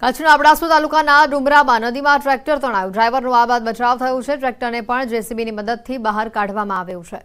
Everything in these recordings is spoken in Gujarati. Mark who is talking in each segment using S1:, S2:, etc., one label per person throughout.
S1: કચ્છના અબડાસુ તાલુકાના ડુમરામાં નદીમાં ટ્રેક્ટર તણાયું। ડ્રાઈવરનો આબાદ બચાવ થયો છે। ટ્રેક્ટરને પણ જેસીબીની મદદથી બહાર કાઢવામાં આવ્યું છે।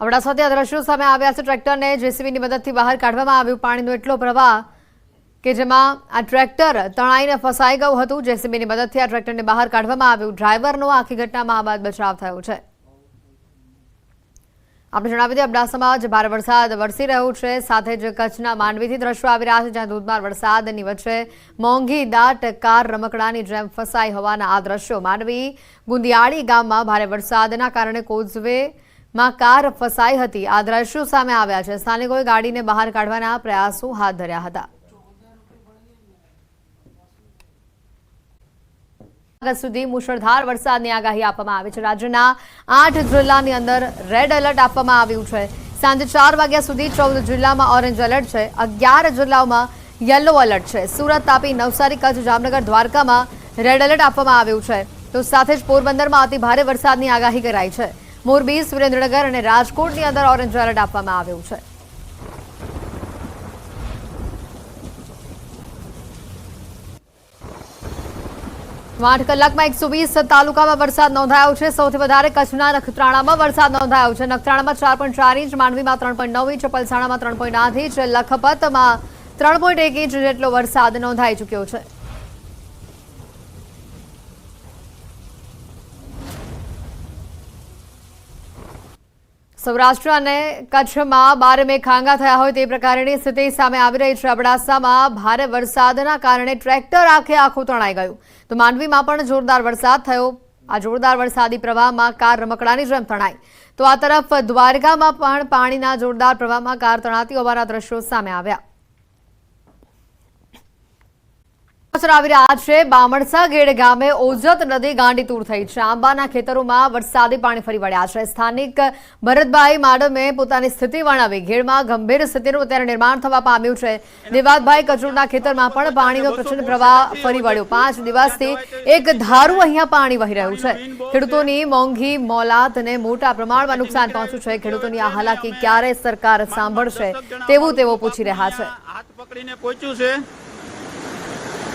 S1: અબડાસાથી આ દ્રશ્યો સામે આવ્યા છે। ટ્રેક્ટરને જેસીબીની મદદથી બહાર કાઢવામાં આવ્યું। પાણીનો એટલો પ્રવાહ કે જેમાં આ ટ્રેક્ટર તણાઈને ફસાઈ ગયું હતું। જેસીબીની મદદથી આ ટ્રેક્ટરને બહાર કાઢવામાં આવ્યું। ડ્રાઈવરનો આખી ઘટનામાં આબાદ બચાવ થયો છે। આપણે જણાવી દઈએ, અબડાસામાં જ ભારે વરસાદ વરસી રહ્યો છે। સાથે જ કચ્છના માંડવીથી દ્રશ્યો આવી રહ્યા છે, જ્યાં ધોધમાર વરસાદની વચ્ચે મોંઘી દાટ કાર રમકડાની જેમ ફસાઈ હોવાના આ દ્રશ્યો। માંડવી ગુંદિયાળી ગામમાં ભારે વરસાદના કારણે કોઝવેમાં કાર ફસાઈ હતી। આ દ્રશ્યો સામે આવ્યા છે। સ્થાનિકોએ ગાડીને બહાર કાઢવાના પ્રયાસો હાથ ધર્યા હતા। સુધી મુશળધાર વરસાદની આગાહી આપવામાં આવી છે। રાજ્યના 8 જિલ્લાની અંદર રેડ એલર્ટ આપવામાં આવ્યું છે। સાંજે 4 વાગ્યા સુધી 14 જિલ્લામાં ઓરેન્જ એલર્ટ છે। 11 જિલ્લાઓમાં યલો એલર્ટ છે। સુરત, તાપી, નવસારી, કચ્છ, જામનગર, દ્વારકામાં રેડ એલર્ટ આપવામાં આવ્યું છે। તો સાથે જ પોરબંદરમાં અતિ ભારે વરસાદની આગાહી કરાઈ છે। મોરબી, સુરેન્દ્રનગર અને રાજકોટની અંદર ઓરેન્જ એલર્ટ આપવામાં આવ્યું છે। 8 કલાકમાં 120 તાલુકામાં વરસાદ નોંધાયો છે। સૌથી વધારે કચ્છના નખત્રાણામાં વરસાદ નોંધાયો છે। નખત્રાણામાં 4.4 ઇંચ, માંડવીમાં 3.9 ઇંચ, પલસાણામાં 3.8 ઇંચ, લખપતમાં 3.1 ઇંચ જેટલો વરસાદ નોંધાઈ ચૂક્યો છે। સૌરાષ્ટ્ર અને કચ્છમાં બારમે ખાંગા થયા હોય તે પ્રકારની સ્થિતિ સામે આવી રહી છે। અબડાસામાં ભારે વરસાદના કારણે ટ્રેક્ટર આખું તણાઈ ગયું। તો માંડવીમાં પણ જોરદાર વરસાદ થયો। આ જોરદાર વરસાદી પ્રવાહમાં કાર રમકડાની જેમ તણાઈ। તો આ તરફ દ્વારકામાં પણ પાણીના જોરદાર પ્રવાહમાં કાર તણાતી હોવાના દ્રશ્યો સામે આવ્યા। આવી રહ્યા છે બામણસા ગેડ ગામે ઓજત નદી ગાંડીતુર થઈ છે। આંબાના ખેતરોમાં વરસાદી પાણી ફરી વળ્યા છે। સ્થાનિક ભરતભાઈ માડમે પોતાની સ્થિતિ વર્ણવી। ગેડમાં ગંભીર સ્થિતિનું અત્યારે નિર્માણ થવા પામ્યું છે। દેવાતભાઈ કચોરના ખેતરમાં પણ પાણીનો પ્રચંડ પ્રવાહ ફરી વળ્યો। 5 દિવસથી એક ધારું અહીંયા પાણી વહી રહ્યું છે। ખેડૂતોની મોંઘી મોલાતને મોટા પ્રમાણમાં નુકસાન પહોંચ્યું છે। ખેડૂતોની આ હાલાકી ક્યારે સરકાર સાંભળશે તેવું તેઓ પૂછી રહ્યા છે।
S2: હાથ પકડીને પહોંચ્યું છે।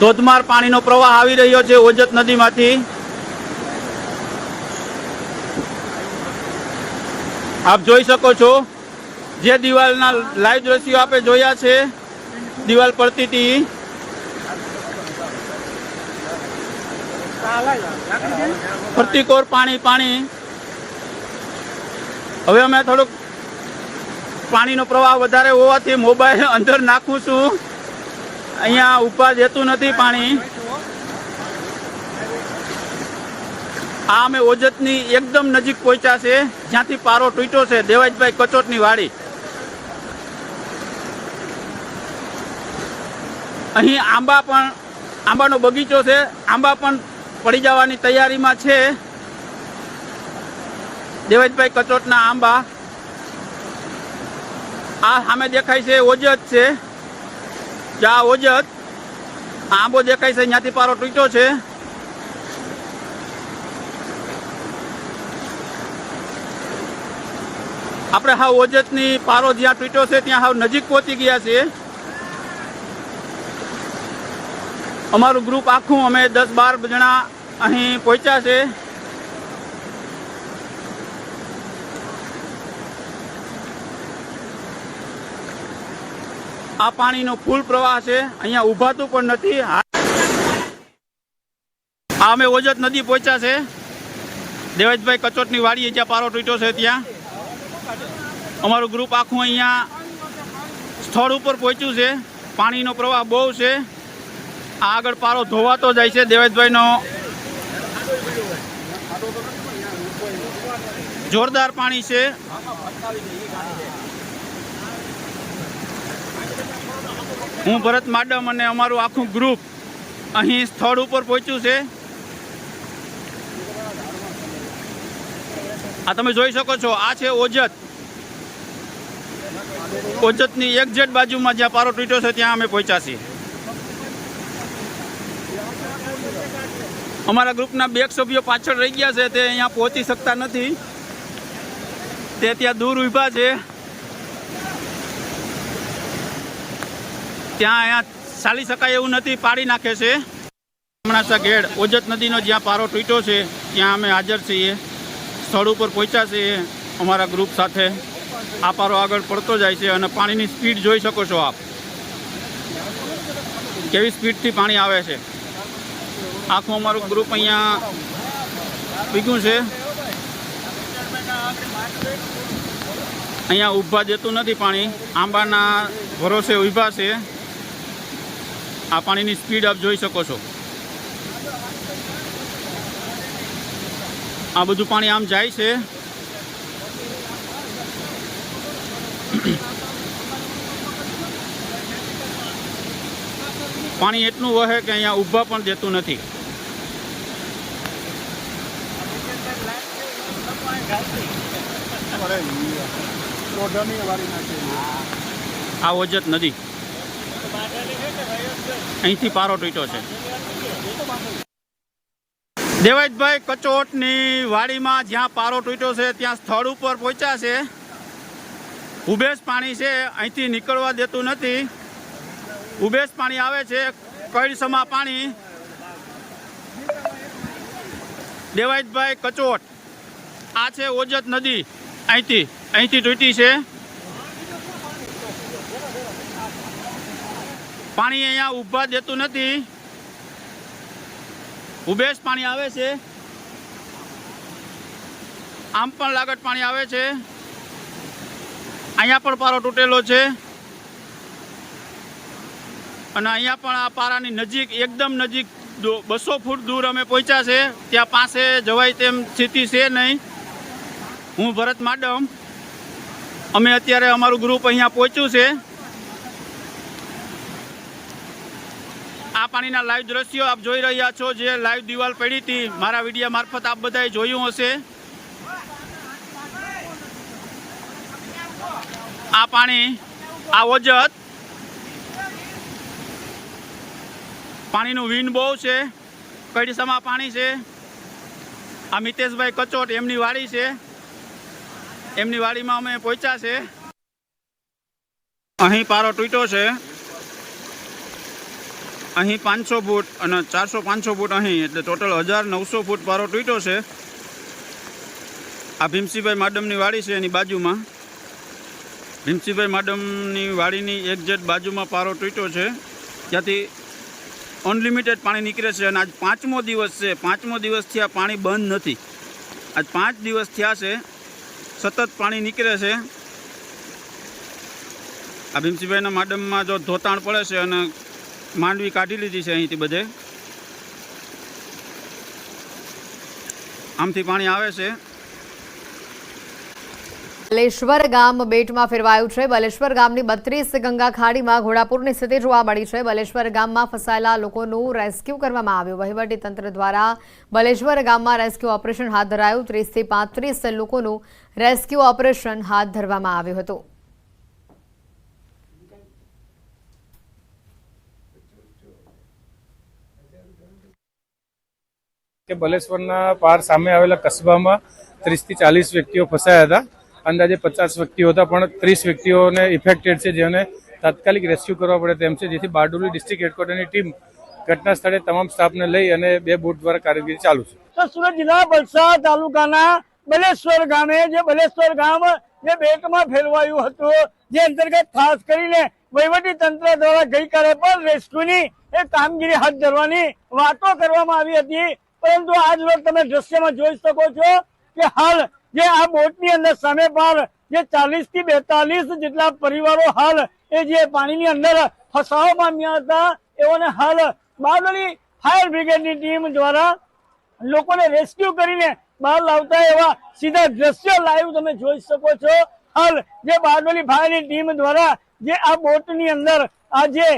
S2: ધોધમાર પાણીનો પ્રવાહ આવી રહ્યો છે ઓજત નદીમાંથી। આપ જોઈ શકો છો, જે દિવાલના લાઈવ દ્રશ્યો આપે જોયા છે, દિવાલ પડતી હતી। પ્રતિકોર પાણી। હવે અમે થોડુંક પાણીનો પ્રવાહ વધારે હોવાથી મોબાઈલ અંદર નાખું છું। અહીંયા ઉભા જતું નથી પાણી। આ અમે ઓજતની એકદમ નજીક પહોંચ્યા છે, જ્યાંથી પારો તૂટ્યો છે, દેવાજભાઈ કચોટની વાડી। અહીં આંબાનો બગીચો છે। આંબા પણ પડી જવાની તૈયારીમાં છે। દેવાજભાઈ કચોટના આંબા આ સામે દેખાય છે ઓજત છે। જ્યાં ઓજત આંબો દેખાય છે, ત્યાંથી પારો તૂટ્યો છે। આપણે હાવ ઓજતની પારો જ્યાં તૂટ્યો છે ત્યાં હાવ નજીક પહોંચી ગયા છે। અમારું ગ્રુપ આખું અમે 10-12 જણા અહીં પહોંચ્યા છે। આ પાણીનો ફૂલ પ્રવાહ છે, અહીંયા ઉભાતું પણ નથી। આ અમે ઓજત નદી પહોંચ્યા છે, દેવાજભાઈ કચોટની વાડીએ જ્યાં પારો તૂટ્યો છે ત્યાં। અમારું ગ્રુપ આખું અહીંયા સ્થળ ઉપર પહોંચ્યું છે। પાણીનો પ્રવાહ બહુ છે। આ આગળ પારો ધોવાતો જાય છે। દેવાજભાઈનો જોરદાર પાણી છે। હું ભરત માડમ અને અમારું આખું ગ્રુપ અહીં સ્થળ ઉપર પહોંચ્યું છે। આ તમે જોઈ શકો છો, આ છે ઓજતની એક્ઝેક્ટ બાજુમાં જ્યાં પારો તૂટ્યો છે ત્યાં અમે પહોંચ્યા છીએ। અમારા ગ્રુપના 2 સભ્યો પાછળ રહી ગયા છે, તે અહીંયા પહોંચી શકતા નથી। તે ત્યાં દૂર ઊભા છે। ત્યાં અહીંયા ચાલી શકાય એવું નથી, પાડી નાખે છે. બામણસા ઘેડ ઓજત નદીનો જ્યાં પારો તૂટ્યો છે ત્યાં અમે હાજર છીએ. સ્થળ ઉપર પહોંચ્યા છીએ અમારા ગ્રુપ સાથે. આ પારો આગળ પડતો જાય છે અને પાણીની સ્પીડ જોઈ શકો છો આપ, કેવી સ્પીડથી પાણી આવે છે. આખું અમારું ગ્રુપ અહીંયા ભીગું છે. અહીંયા ઊભા દેતું નથી પાણી, આંબાના ભરોસે ઊભા છે. આ પાણીની સ્પીડ આપ જોઈ શકો છો. આ બધું પાણી આમ જાય છે. પાણી એટલું વહે કે અહીંયા ઊભા પણ દેતું નથી. આ ઓજત નદી, અહીંથી પારો તૂટ્યો છે. દેવાજભાઈ કચોટની વાડીમાં જ્યાં પારો તૂટ્યો છે ત્યાં સ્થળ ઉપર પહોંચ્યા છે. ઉભેશ પાણી છે, અહીંથી નીકળવા દેતું નથી. ઉભેશ પાણી આવે છે, કઈસમા પાણી. દેવાજભાઈ કચોટ, આ છે ઓજત નદી, અહીંથી તૂટી છે. પાણી અહીંયા ઊભા દેતું નથી. ઉભેશ પાણી આવે છે, આમ પણ લાગત પાણી આવે છે. અહીંયા પણ પારો તૂટેલો છે અને અહીંયા પણ આ પારાની નજીક, એકદમ નજીક 200 ફૂટ દૂર અમે પહોંચ્યા છે. ત્યાં પાસે જવાય તેમ સ્થિતિ છે નહીં. હું ભરત માડમ, અમે અત્યારે અમારું ગ્રુપ અહીંયા પહોંચ્યું છે. આ પાણીના લાઈવ દ્રશ્યો આપ જોઈ રહ્યા છો, જે લાઈવ દિવાલ પડી હતી મારા વિડીયો મારફત આપ બધાએ જોયું હશે. આ પાણી, આ ઓજત પાણીનું વિન બહુ છે, કડીસામાં પાણી છે. આ મિતેશભાઈ કચોટ, એમની વાડી છે. એમની વાડીમાં અમે પહોંચ્યા છે. અહીં પારો તૂટ્યો છે. અહીં 500 ફૂટ અને 400-500 ફૂટ અહીં, એટલે ટોટલ 1900 ફૂટ પારો તૂટ્યો છે. આ ભીમસિંહભાઈ માડમની વાડી છે, એની બાજુમાં. ભીમસિંહભાઈ માડમની વાડીની એક્ઝેક્ટ બાજુમાં પારો તૂટ્યો છે. ત્યાંથી અનલિમિટેડ પાણી નીકળે છે. અને આજ 5મો દિવસ છે. 5મો દિવસથી આ પાણી બંધ નથી. આજ 5 દિવસ થયા છે, સતત પાણી નીકળે છે. આ ભીમસિંહભાઈના માડમમાં જો ધોતાણ પડે છે અને માંડવી કાઢી લીધી છે અહીંથી બધે. આમથી પાણી આવે છે.
S1: બલેશ્વર ગામ બેટમાં ફેરવાયું છે. બલેશ્વર ગામની 32 ગંગા ખાડીમાં ઘોડાપૂરની સ્થિતિ જોવા મળી છે. બલેશ્વર ગામમાં ફસાયેલા લોકોનું રેસ્ક્યુ કરવામાં આવ્યું. વહીવટી તંત્ર દ્વારા બલેશ્વર ગામમાં રેસ્ક્યુ ઓપરેશન હાથ ધરાયું. 30 થી 35 લોકોનું રેસ્ક્યુ ઓપરેશન હાથ ધરવામાં આવ્યું હતું.
S3: કે બલેશ્વરના પાર સામે આવેલા કસ્બામાં 30 થી 40 વ્યક્તિઓ ફસાયા હતા. અંદાજે 50 વ્યક્તિઓ હતા, પણ 30 વ્યક્તિઓને ઇફેક્ટેડ છે, જેને તાત્કાલિક રેસ્ક્યુ કરવા પડે તેમ છે. જેથી બારડોલી ડિસ્ટ્રિક્ટ હેડક્વાર્ટરની ટીમ ઘટના સ્થળે તમામ સ્ટાફને લઈ અને 2 બોટ દ્વારા કામગીરી ચાલુ છે.
S4: તો સુરત જિલ્લા વલસાડ તાલુકાના બલેશ્વર ગામે, જે બલેશ્વર ગામ જે બેટમાં ફેરવાયું હતું, જે અંતર્ગત ખાસ કરીને વહીવટી તંત્ર દ્વારા ગઈકાલે પણ રેસ્ક્યુની એ કામગીરી હાથ ધરવાની વાતો કરવામાં આવી હતી. પરંતુ આજ રોજ તમે દ્રશ્યમાં જોઈ શકો છો કે હાલ જે આ બોટની અંદર સામે પાર જે 40 થી 42 જેટલા પરિવારો હાલ એ જે પાણીની અંદર ફસાવા પામ્યા હતા, એઓને હાલ બારડોલી ફાયર બ્રિગેડની ટીમ દ્વારા લોકોને રેસ્ક્યુ કરીને બહાર લાવતા એવા સીધા દ્રશ્યો લાઈવ તમે જોઈ શકો છો. હાલ જે બારડોલી ફાયરની ટીમ દ્વારા જે આ બોટની અંદર આ જે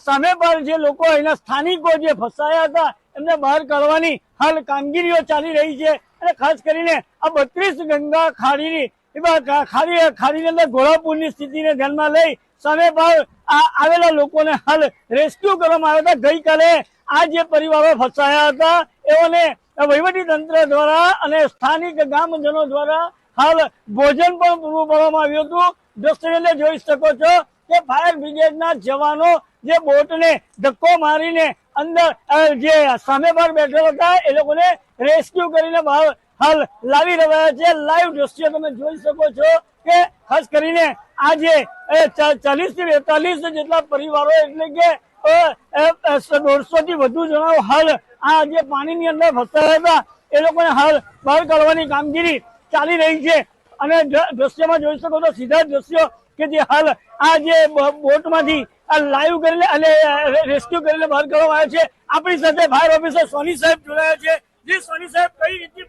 S4: સામે પર જે લોકો એના સ્થાનિકો જે ફસાયા હતા એમને બહાર કાઢવાની હાલ કામગીરીઓ ચાલી રહી છે. અને ખાસ કરીને આ 32 ગંગા ખાડીની ખાડીની અંદર ઘોડાપૂરની સ્થિતિને ધ્યાનમાં લઈ સામે પર આવેલા લોકોને હાલ રેસ્ક્યુ કરવામાં આવ્યા હતા. ગઈકાલે આ જે પરિવારો ફસાયા હતા એઓને વહીવટી તંત્ર દ્વારા અને સ્થાનિક ગામજનો દ્વારા હાલ ભોજન પણ પૂરું પાડવામાં આવ્યું હતું. દ્રશ્યને જોઈ શકો છો કે ફાયર બ્રિગેડના જવાનો જે બોટને ધક્કો મારીને અંદર જે સામે બહાર બેઠેલા હતા એ લોકોને રેસ્ક્યુ કરીને બહાર હાલ લાવી રહ્યા છે. લાઈવ દ્રશ્ય તમે જોઈ શકો છો કે ખાસ કરીને આ જે 40 થી 42 જેટલા પરિવારો એટલે કે 150 થી વધુ જણાઓ હાલ આ જે પાણીની અંદર ફસાયા હતા એ લોકોને હાલ બહાર કાઢવાની કામગીરી ચાલી રહી છે. અને દ્રશ્યમાં જોઈ શકો તો સીધા દ્રશ્યો કે જે હાલ આ જે બોટમાંથી આ લાઈવ કરીને અને રેસ્ક્યુ કરીને બહાર કાઢવામાં આવ્યા છે. આપણી સાથે ફાયર ઓફિસર સોની સાહેબ જોડાયા છે. જે સોની સાહેબ કઈ રીતે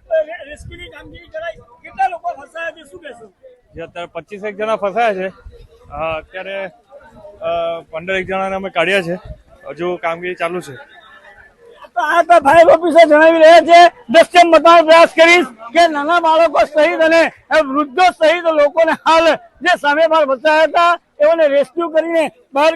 S4: રેસ્ક્યુની કામગીરી કરાઈ, કેટલા લોકો ફસાયા છે, શું કહેશો?
S5: જે અત્યારે 25 જણા ફસાયા છે. અત્યારે 15 જણાને અમે કાઢ્યા છે. હજુ કામગીરી ચાલુ છે.
S4: તો આ તો ફાયર ઓફિસર જણાવી રહ્યા છે. દ્રશ્ય બતાવવાનો પ્રયાસ કરીશ કે નાના બાળકો સહિત અને વૃદ્ધો સહિત લોકોને હાલ જે સામે બહાર ફસાયા હતા એઓને રેસ્ક્યુ કરીને બહાર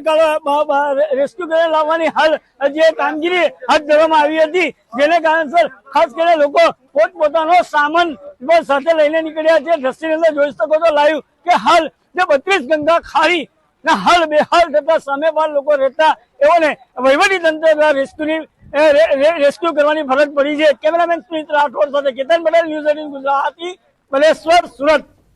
S4: રેસ્ક્યુ કરીને લાવવાની હાલ જે કામગીરી હાથ ધરવામાં આવી હતી, જેને કારણસર ખાસ કરીને લોકો પોતપોતાનો સામાન સાથે લઈને નીકળ્યા છે. દ્રશ્યની અંદર જોઈ શકો છો લાઈવ કે હાલ જે 32 ગંગા ખાડી ના હાલ બેહાલ થતા સામે બહાર લોકો રહેતા એઓને વહીવટી તંત્ર દ્વારા રેસ્ક્યુ કરવાની ફરજ પડી છે. કેમેરામેન સુમિત રાઠોડ સાથે કેતન પટેલ, ન્યૂઝ 18 ગુજરાતી, બલેશ્વર, સુરત.